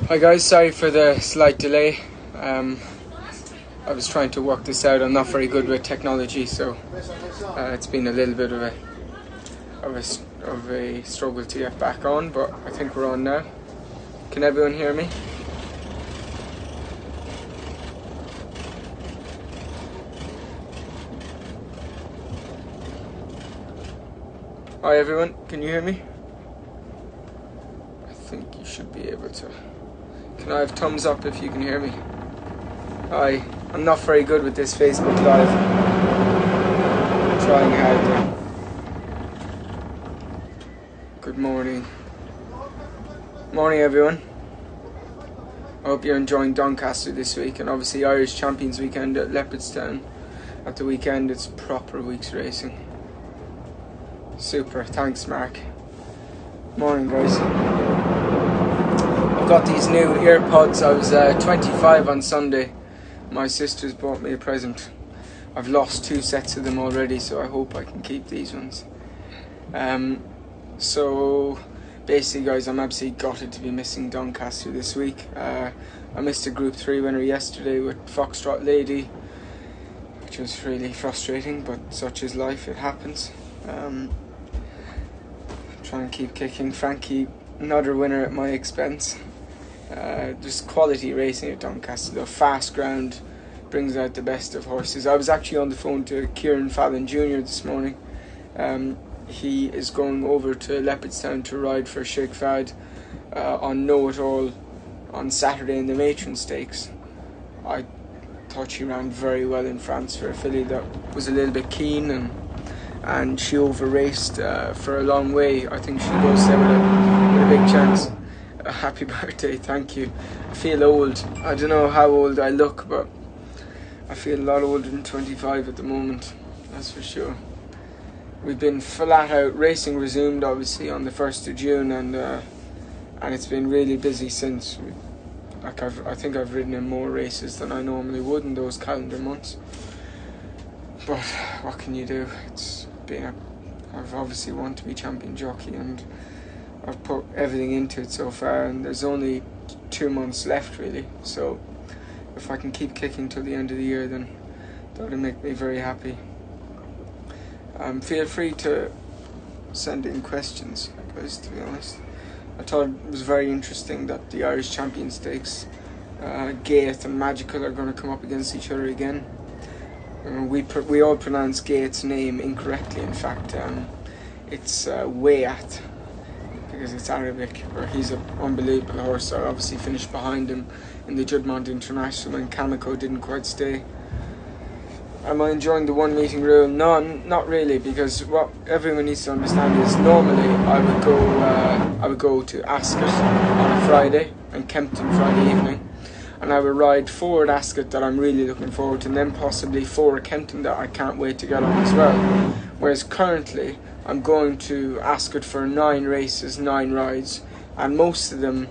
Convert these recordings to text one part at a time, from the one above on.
Hi guys, sorry for the slight delay. I was trying to work this out. I'm not very good with technology, so it's been a little bit of a struggle to get back on, but I think we're on now. Can everyone hear me? Hi everyone, can you hear me? I think you should be able to. Can I have thumbs up if you can hear me? Hi, I'm not very good with this Facebook Live. I'm trying hard there. Good morning. Morning everyone. I hope you're enjoying Doncaster this week, and obviously Irish Champions weekend at Leopardstown. At the weekend it's proper week's racing. Super, thanks Mark. Morning guys. I've got these new earpods. I was 25 on Sunday. My sisters bought me a present. I've lost 2 sets of them already, so I hope I can keep these ones. So basically guys, I'm absolutely gutted to be missing Doncaster this week. I missed a Group 3 winner yesterday with Foxtrot Lady, which was really frustrating, but such is life, it happens. Try and keep kicking. Frankie, another winner at my expense. Just quality racing at Doncaster though. Fast ground, brings out the best of horses. I was actually on the phone to Kieran Fallon Jr. this morning. He is going over to Leopardstown to ride for Sheikh Fahd on Know It All on Saturday in the Matron Stakes. I thought she ran very well in France for a filly that was a little bit keen, and she over raced for a long way. I think she goes there with a big chance. Happy birthday, thank you. I feel old. I don't know how old I look, but I feel a lot older than 25 at the moment, that's for sure. We've been flat out. Racing resumed obviously on the 1st of June, and it's been really busy since. I think I've ridden in more races than I normally would in those calendar months. But what can you do? I've obviously wanted to be champion jockey, and I've put everything into it so far, and there's only 2 months left really. So if I can keep kicking till the end of the year, then that would make me very happy. Feel free to send in questions, guys, to be honest. I thought it was very interesting that the Irish Champion Stakes, Gate and Magical are going to come up against each other again. We all pronounce Gate's name incorrectly. In fact, it's Wayat, because it's Arabic. But he's an unbelievable horse. I obviously finished behind him in the Juddmonte International when Kamiko didn't quite stay. Am I enjoying the one meeting rule? No, not really, because what everyone needs to understand is normally I would go to Ascot on a Friday and Kempton Friday evening, and I would ride 4 at Ascot that I'm really looking forward to, and then possibly 4 at Kempton that I can't wait to get on as well. Whereas currently I'm going to Ascot for 9 races, 9 rides, and most of them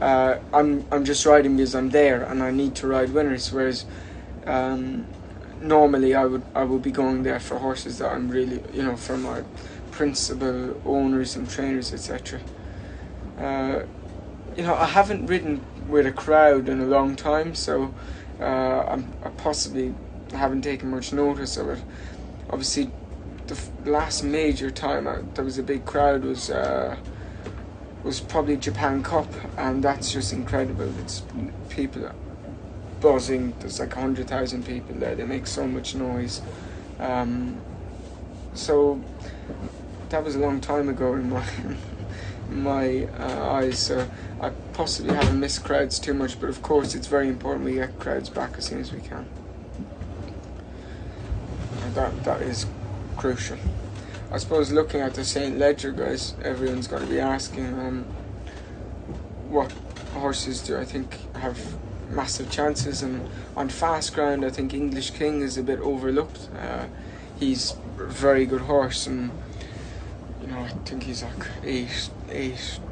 I'm just riding because I'm there and I need to ride winners. Whereas normally I would be going there for horses that I'm really, for my principal owners and trainers, etc. I haven't ridden with a crowd in a long time, so I possibly haven't taken much notice of it. Obviously, the last major time there was a big crowd was probably Japan Cup, and that's just incredible. It's people buzzing. There's like 100,000 people there. They make so much noise. So that was a long time ago in my eyes. So I possibly haven't missed crowds too much, but of course it's very important we get crowds back as soon as we can. And that is crucial. I suppose looking at the St. Ledger, guys, everyone's got to be asking what horses do I think have massive chances, and on fast ground I think English King is a bit overlooked. He's a very good horse, and I think he's like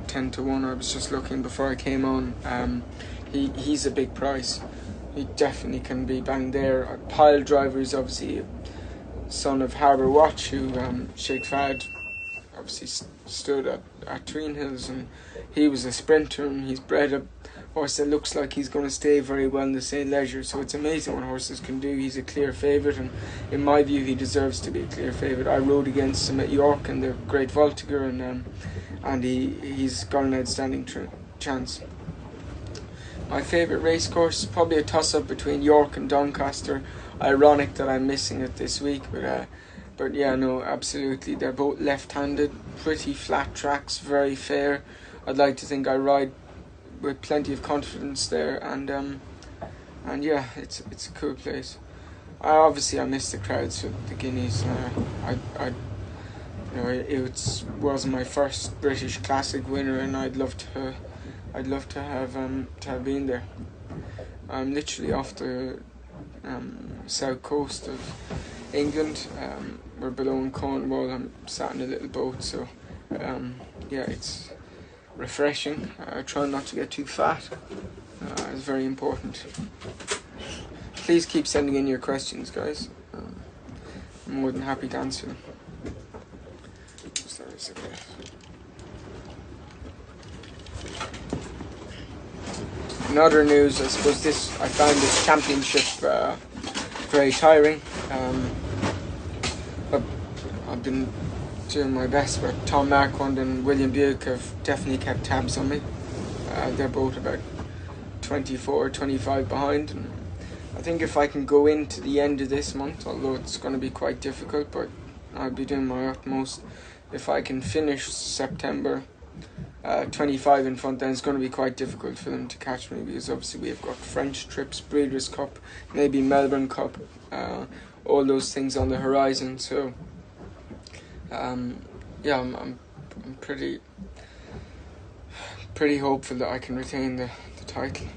10 to 1. I was just looking before I came on. He's a big price. He definitely can be banged there. Pile Driver is obviously son of Harbour Watch, who Sheikh Fahd obviously stood at Tween Hills, and he was a sprinter, and he's bred a horse that looks like he's going to stay very well in the St. Leger. So it's amazing what horses can do. He's a clear favourite, and in my view he deserves to be a clear favourite. I rode against him at York in the Great Voltigeur, and he's got an outstanding chance. My favourite race course, probably a toss-up between York and Doncaster. Ironic that I'm missing it this week, but yeah, no, absolutely. They're both left-handed, pretty flat tracks, very fair. I'd like to think I ride with plenty of confidence there, and yeah, it's a cool place. Obviously I miss the crowds with the Guineas. It was my first British Classic winner, and I'd love to have been there. I'm literally off the south coast of England. We're below in Cornwall. I'm sat in a little boat, so yeah, it's refreshing. Try not to get too fat. It's very important. Please keep sending in your questions, guys. I'm more than happy to answer them. In other news, I suppose I found this championship very tiring. But I've been doing my best, but Tom Marquand and William Buick have definitely kept tabs on me. They're both about 24, 25 behind, and I think if I can go into the end of this month, although it's going to be quite difficult, but I'll be doing my utmost. If I can finish September 25 in front, then it's going to be quite difficult for them to catch me, because obviously we've got French trips, Breeders' Cup, maybe Melbourne Cup, all those things on the horizon. So yeah, I'm pretty hopeful that I can retain the title.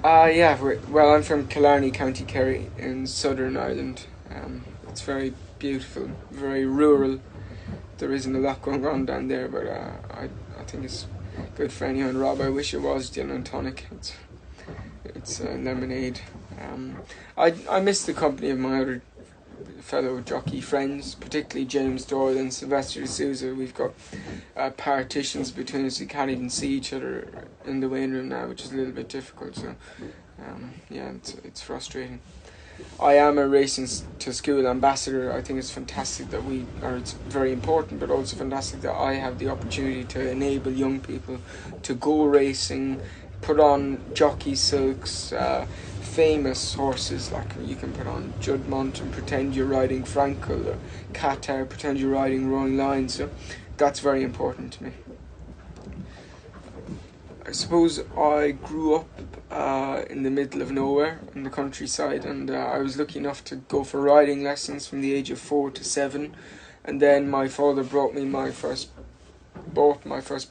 Yeah, well, I'm from Killarney, County Kerry in Southern Ireland. It's very beautiful, very rural. There isn't a lot going on down there, but I think it's good for anyone. Rob, I wish it was gin and tonic. It's lemonade. I miss the company of my other fellow jockey friends, particularly James Doyle and Sylvester D'Souza. We've got partitions between us. We can't even see each other in the weighing room now, which is a little bit difficult. So yeah, it's frustrating. I am a Racing to School ambassador. I think it's fantastic that it's very important, but also fantastic that I have the opportunity to enable young people to go racing, put on jockey silks, famous horses, like you can put on Juddmonte and pretend you're riding Frankel, or Qatar, pretend you're riding Roaring Lion. So that's very important to me. I suppose I grew up in the middle of nowhere in the countryside, and I was lucky enough to go for riding lessons from the age of 4 to 7, and then my father bought my first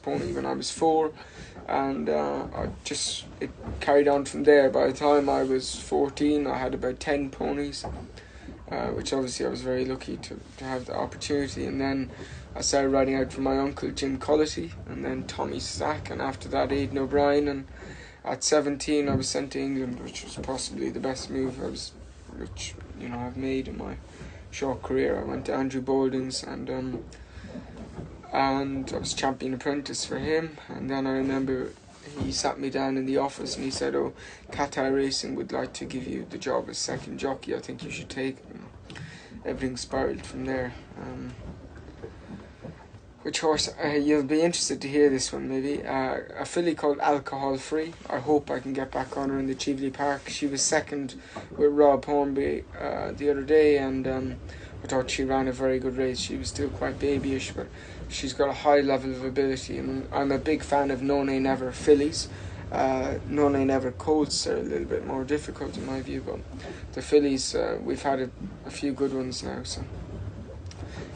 pony when I was 4, and it carried on from there. By the time I was 14, I had about 10 ponies, which obviously I was very lucky to have the opportunity. And then I started riding out for my uncle Jim Cullity, and then Tommy Stack, and after that Aidan O'Brien. And at 17 I was sent to England, which was possibly the best move I've made in my short career. I went to Andrew Balding's, and I was champion apprentice for him. And then I remember he sat me down in the office and he said, "Oh, Qatar Racing would like to give you the job as second jockey. I think you should take it." And everything spiraled from there. Which horse? You'll be interested to hear this one, maybe. A filly called Alcohol Free. I hope I can get back on her in the Cheveley Park. She was second with Rob Hornby the other day, and I thought she ran a very good race. She was still quite babyish, but she's got a high level of ability, and I'm a big fan of No Nay Never fillies. No Nay Never colts are a little bit more difficult in my view, but the fillies, we've had a few good ones now, so...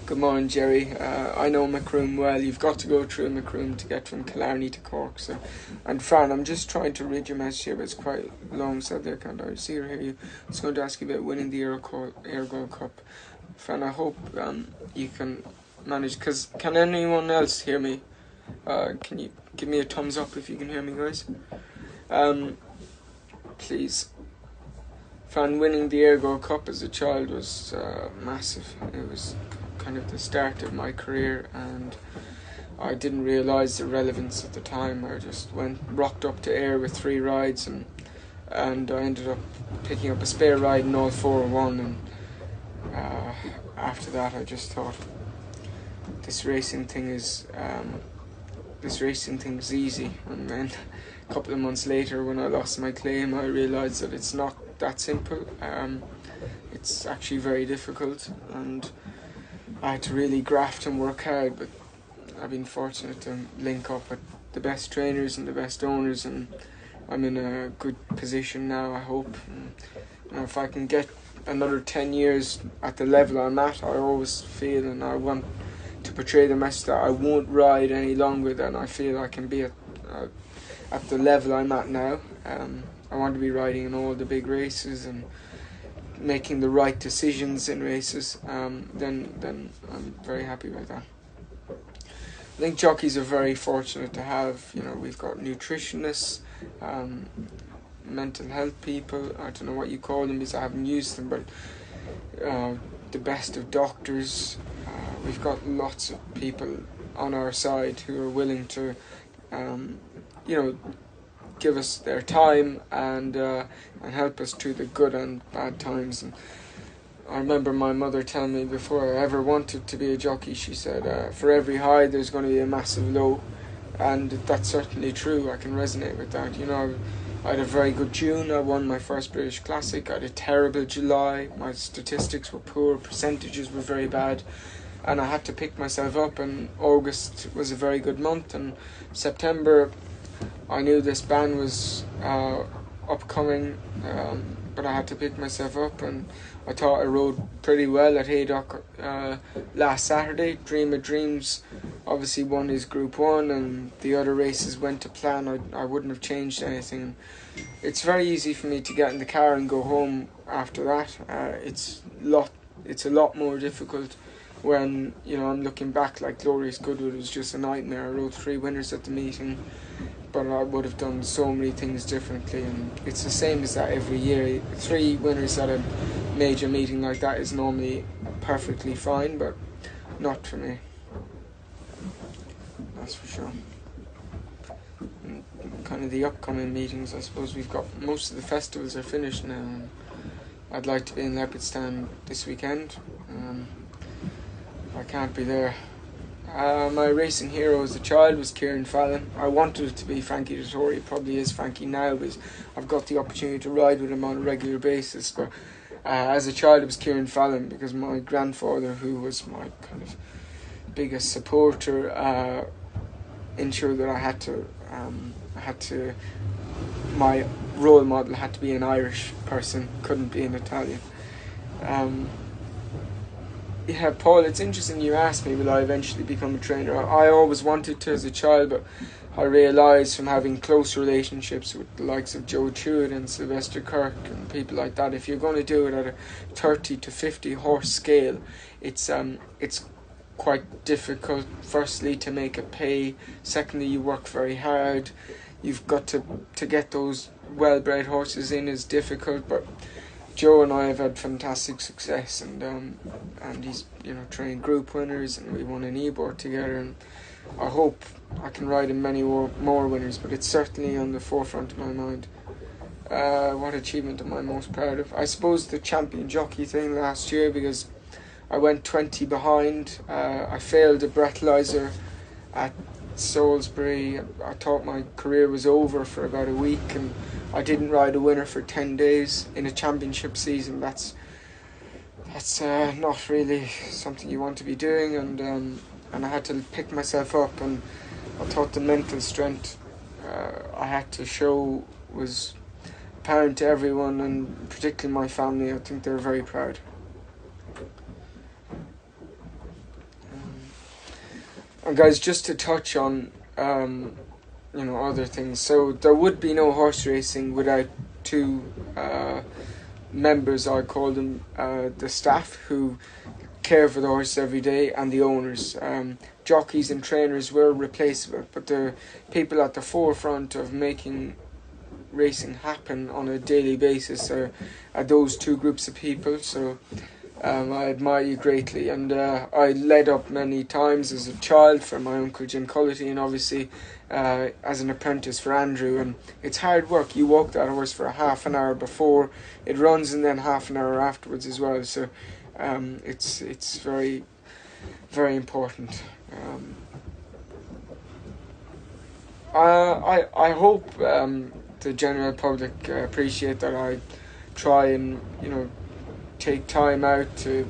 Good morning, Jerry. I know Macroom well. You've got to go through Macroom to get from Killarney to Cork. So, and Fran, I'm just trying to read your message here, but it's quite long, so there can't I see or hear you. I was going to ask you about winning the Ebor Cup. Fran, I hope you can manage, because can anyone else hear me? Can you give me a thumbs up if you can hear me, guys? Please. Fran, winning the Ebor Cup as a child was massive. It was kind of the start of my career, and I didn't realise the relevance at the time. I just rocked up to Ayr with 3 rides, and I ended up picking up a spare ride in all 4 in one. And after that, I just thought, this racing thing is easy. And then a couple of months later, when I lost my claim, I realised that it's not that simple. It's actually very difficult, and I had to really graft and work hard. But I've been fortunate to link up with the best trainers and the best owners, and I'm in a good position now, I hope. And, if I can get another 10 years at the level I'm at, I always feel, and I want to portray the message that I won't ride any longer than I feel I can be at the level I'm at now. I want to be riding in all the big races and making the right decisions in races. Then I'm very happy with that. I think jockeys are very fortunate to have. We've got nutritionists, mental health people. I don't know what you call them because I haven't used them, but the best of doctors. We've got lots of people on our side who are willing to, give us their time and help us through the good and bad times. And I remember my mother telling me before I ever wanted to be a jockey, she said, for every high there's going to be a massive low. And that's certainly true. I can resonate with that. I had a very good June. I won my first British Classic. I had a terrible July. My statistics were poor. Percentages were very bad. And I had to pick myself up, and August was a very good month. And September, I knew this ban was upcoming, but I had to pick myself up, and I thought I rode pretty well at Haydock last Saturday. Dream of Dreams obviously won his Group 1, and the other races went to plan. I wouldn't have changed anything. It's very easy for me to get in the car and go home after that. It's a lot more difficult when I'm looking back. Like Glorious Goodwood was just a nightmare. I rode 3 winners at the meeting, but I would have done so many things differently, and it's the same as that every year. 3 winners at a major meeting like that is normally perfectly fine, but not for me. That's for sure. And kind of the upcoming meetings, I suppose we've got most of the festivals are finished now, and I'd like to be in Leopardstown this weekend. I can't be there. My racing hero as a child was Kieran Fallon. I wanted it to be Frankie Dettori. It probably is Frankie now, because I've got the opportunity to ride with him on a regular basis. But as a child, it was Kieran Fallon, because my grandfather, who was my kind of biggest supporter, ensured that I had to. My role model had to be an Irish person, couldn't be an Italian. Yeah, Paul, it's interesting you asked me, will I eventually become a trainer? I always wanted to as a child, but I realised from having close relationships with the likes of Joe Chewett and Sylvester Kirk and people like that, if you're going to do it at a 30 to 50 horse scale, it's quite difficult. Firstly, to make it pay. Secondly, you work very hard. You've got to get those well-bred horses in is difficult, but Joe and I have had fantastic success, and he's trained group winners, and we won an Ebor together, and I hope I can ride in many more winners, but it's certainly on the forefront of my mind. What achievement am I most proud of? I suppose the champion jockey thing last year, because I went 20 behind. I failed a breathalyzer at Salisbury. I thought my career was over for about a week, and I didn't ride a winner for 10 days in a championship season. That's not really something you want to be doing, and I had to pick myself up, and I thought the mental strength I had to show was apparent to everyone, and particularly my family. I think they're very proud. And guys, just to touch on other things. So there would be no horse racing without 2 members, I call them, the staff who care for the horse every day, and the owners. Jockeys and trainers were replaceable, but the people at the forefront of making racing happen on a daily basis are those 2 groups of people. So I admire you greatly, and I led up many times as a child for my uncle Jim Cullity, and obviously as an apprentice for Andrew. And it's hard work. You walk that horse for a half an hour before it runs, and then half an hour afterwards as well. So it's very, very important. I hope the general public appreciate that I try and take time out to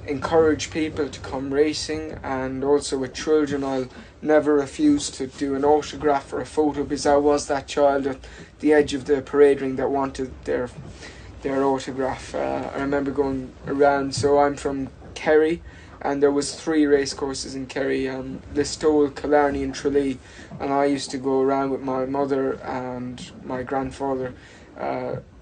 encourage people to come racing, and also with children I'll never refuse to do an autograph or a photo, because I was that child at the edge of the parade ring that wanted their autograph. I remember going around, so I'm from Kerry, and there was 3 race courses in Kerry, Listowel, Killarney and Tralee, and I used to go around with my mother and my grandfather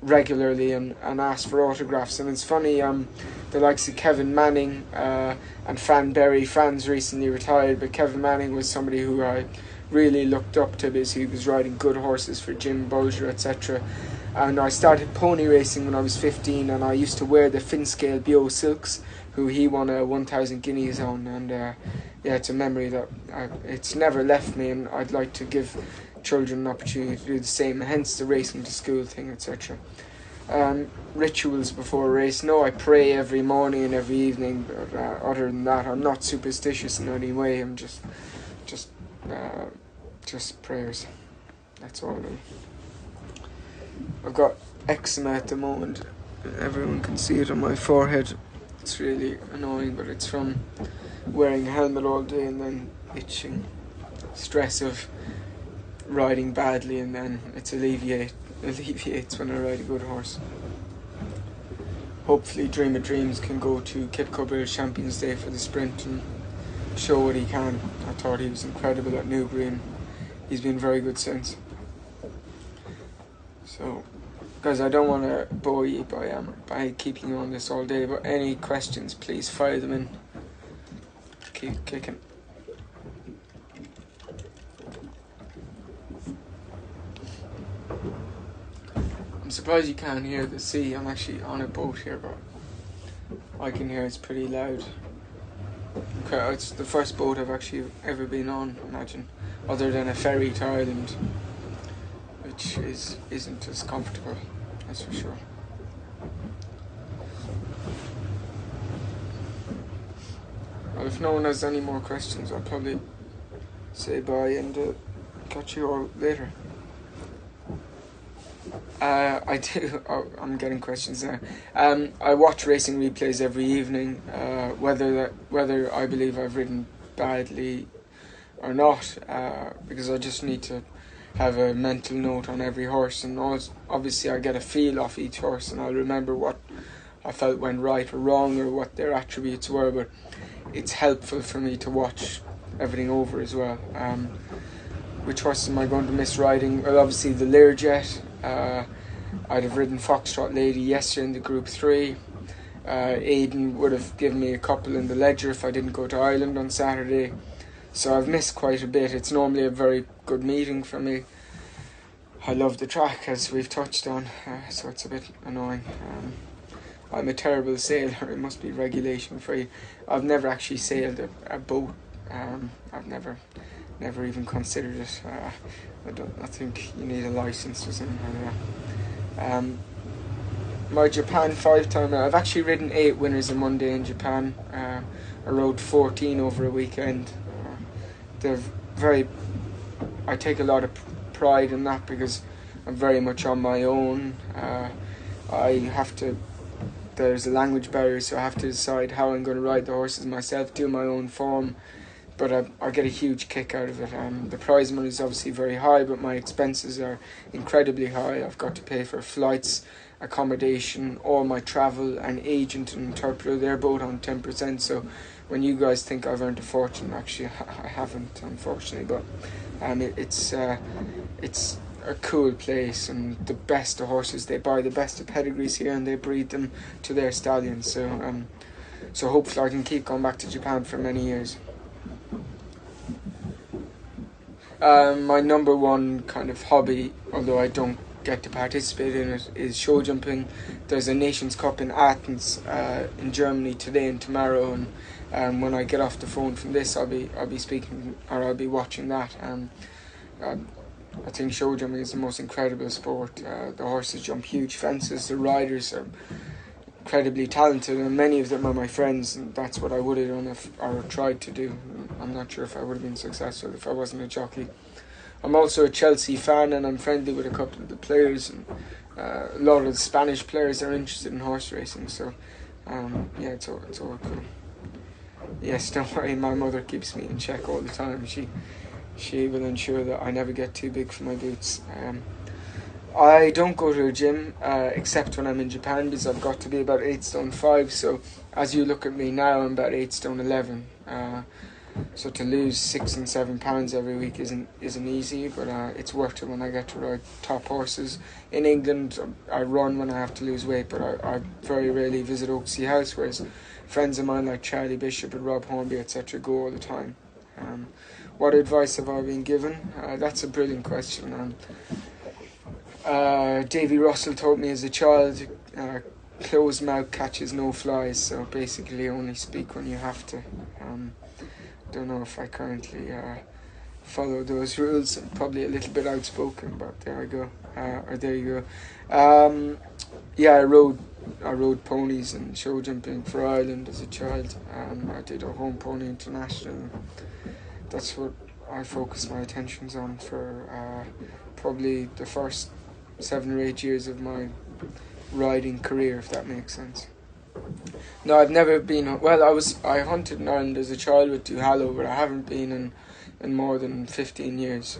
regularly and ask for autographs. And it's funny, the likes of Kevin Manning and Fran Berry. Fran's recently retired, but Kevin Manning was somebody who I really looked up to, because he was riding good horses for Jim Bolger, etc. And I started pony racing when I was 15, and I used to wear the Finscale Bio Silks, who he won 1,000 guineas on, and yeah, it's a memory that it's never left me, and I'd like to give children an opportunity to do the same, hence the racing to school thing, etc. Rituals before a race, no, I pray every morning and every evening, but other than that I'm not superstitious in any way. I'm just prayers, that's all. I've got eczema at the moment, everyone can see it on my forehead. It's really annoying, but it's from wearing a helmet all day and then itching, stress of riding badly, and then it alleviates when I ride a good horse. Hopefully Dream of Dreams can go to Kit Cubber Champions Day for the sprint and show what he can. I thought he was incredible at Newbury, and he's been very good since. So guys, I don't want to bore you by keeping you on this all day, but any questions, please fire them in. Keep kicking. I'm surprised you can't hear the sea. I'm actually on a boat here, but I can hear it's pretty loud. Okay, it's the first boat I've actually ever been on, imagine, other than a ferry to Ireland, which isn't as comfortable, that's for sure. Well, if no one has any more questions, I'll probably say bye and catch you all later. I do. Oh, I'm getting questions now. I watch racing replays every evening, whether I believe I've ridden badly or not, because I just need to have a mental note on every horse, and obviously I get a feel off each horse, and I'll remember what I felt went right or wrong, or what their attributes were. But it's helpful for me to watch everything over as well. Which horses am I going to miss riding? Well, obviously the Learjet. I'd have ridden Foxtrot Lady yesterday in the Group 3. Aidan would have given me a couple in the Ledger if I didn't go to Ireland on Saturday. So I've missed quite a bit. It's normally a very good meeting for me. I love the track, as we've touched on, so it's a bit annoying. I'm a terrible sailor. It must be regulation free. I've never actually sailed a boat. I've never even considered it. I think you need a license or something like that. My Japan 5-timer, I've actually ridden 8 winners in one day in Japan. I rode 14 over a weekend. I take a lot of pride in that, because I'm very much on my own. There's a language barrier, so I have to decide how I'm going to ride the horses myself, do my own form. But I get a huge kick out of it. The prize money is obviously very high, but my expenses are incredibly high. I've got to pay for flights, accommodation, all my travel, an agent and interpreter. They're both on 10%. So when you guys think I've earned a fortune, actually I haven't, unfortunately. But it's a cool place, and the best of horses. They buy the best of pedigrees here, and they breed them to their stallions. So hopefully I can keep going back to Japan for many years. My number one kind of hobby, although I don't get to participate in it is show jumping. There's a Nations Cup in Athens in Germany today and tomorrow, and when I get off the phone from this, I'll be speaking, or I'll be watching that. I think show jumping is the most incredible sport. The horses jump huge fences. The riders are incredibly talented, and many of them are my friends, and that's what I would have done or tried to do. I'm not sure if I would have been successful if I wasn't a jockey. I'm also a Chelsea fan, and I'm friendly with a couple of the players, and a lot of the Spanish players are interested in horse racing, so yeah, it's all cool. Yes, don't worry, my mother keeps me in check all the time. She will ensure that I never get too big for my boots. I don't go to a gym except when I'm in Japan, because I've got to be about 8 stone 5, so as you look at me now, I'm about 8 stone 11. So to lose 6 and 7 pounds every week isn't easy, but it's worth it when I get to ride top horses. In England, I run when I have to lose weight, but I very rarely visit Oaksey House, whereas friends of mine like Charlie Bishop and Rob Hornby, etc., go all the time. What advice have I been given? That's a brilliant question. Davy Russell told me as a child, closed mouth catches no flies, so basically only speak when you have to. Don't know if I currently follow those rules. I'm probably a little bit outspoken, but there I go. Or there you go. Yeah, I rode ponies and show jumping for Ireland as a child. I did a home pony international. That's what I focused my attentions on for probably the first 7 or 8 years of my riding career, if that makes sense. No, I've never been. Well, I hunted in Ireland as a child with Duhallow, but I haven't been in more than 15 years.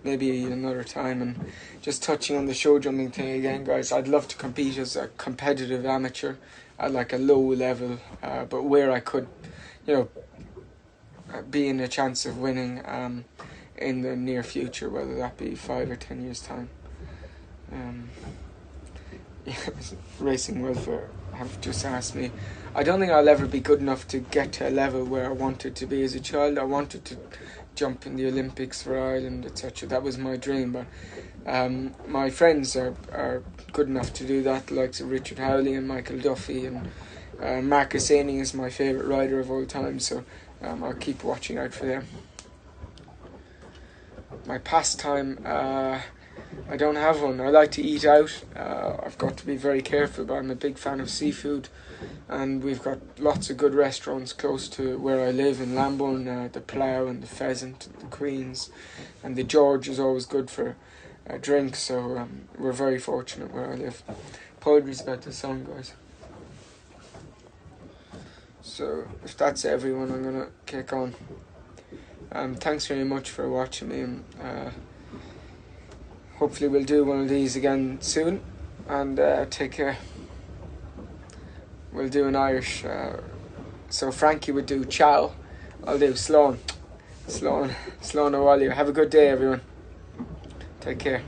Maybe another time. And just touching on the show jumping thing again, guys, I'd love to compete as a competitive amateur at like a low level, but where I could, be in a chance of winning in the near future, whether that be 5 or 10 years time. Racing welfare have just asked me. I don't think I'll ever be good enough to get to a level where I wanted to be as a child. I wanted to jump in the Olympics for Ireland, etc. That was my dream, but my friends are good enough to do that, the likes of Richard Howley and Michael Duffy, and Marcus Aining is my favourite rider of all time, so I'll keep watching out for them. My pastime, I don't have one. I like to eat out. I've got to be very careful, but I'm a big fan of seafood, and we've got lots of good restaurants close to where I live in Lambourne. The Plough and the Pheasant and the Queen's, and the George is always good for a drink, so we're very fortunate where I live. Apologies about the song, guys. So if that's everyone, I'm gonna kick on. Thanks very much for watching me, and hopefully we'll do one of these again soon, and take care. We'll do an Irish, so Frankie would do ciao, I'll do Slán Óáilíre. Have a good day, everyone. Take care.